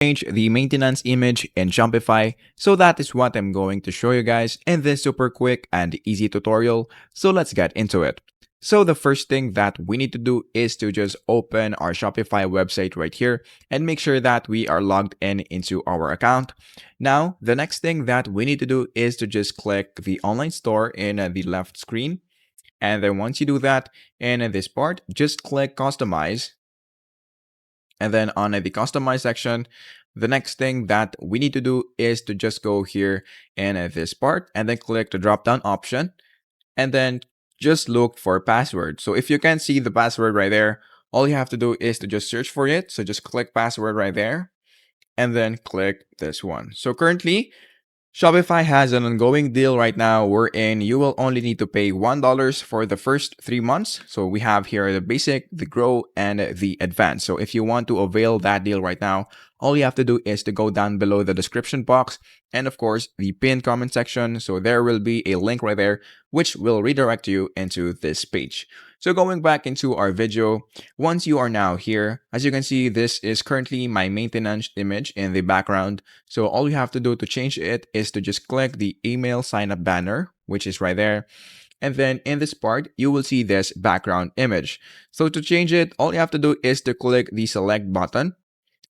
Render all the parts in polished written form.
change the maintenance image in Shopify. So that is what I'm going to show you guys in this super quick and easy tutorial. So let's get into it. So the first thing that we need to do is to just open our Shopify website right here and make sure that we are logged in into our account. Now, the next thing that we need to do is to just click the online store in the left screen. And then once you do that, in this part, just click customize. And then on the customize section, the next thing that we need to do is to just go here in this part and then click the drop down option and then just look for password. So if you can see the password right there, all you have to do is to just search for it. So just click password right there and then click this one. So currently, Shopify has an ongoing deal right now wherein you will only need to pay $1 for the first 3 months. So we have here the basic, the grow, and the advanced. So if you want to avail that deal right now, all you have to do is to go down below the description box and of course the pinned comment section. So there will be a link right there which will redirect you into this page. So going back into our video, once you are now here, as you can see, this is currently my maintenance image in the background. So all you have to do to change it is to just click the email sign up banner, which is right there. And then in this part, you will see this background image. So to change it, all you have to do is to click the select button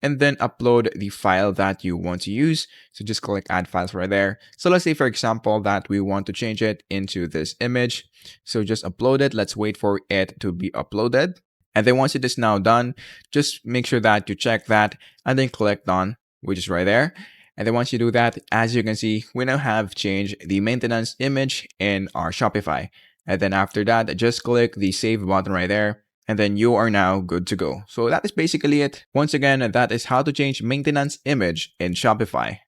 and then upload the file that you want to use. So just click add files right there. So let's say, for example, that we want to change it into this image. So just upload it. Let's wait for it to be uploaded. And then once it is now done, just make sure that you check that and then click done, which is right there. And then once you do that, as you can see, we now have changed the maintenance image in our Shopify. And then after that, just click the save button right there. And then you are now good to go. So that is basically it. Once again, that is how to change maintenance image in Shopify.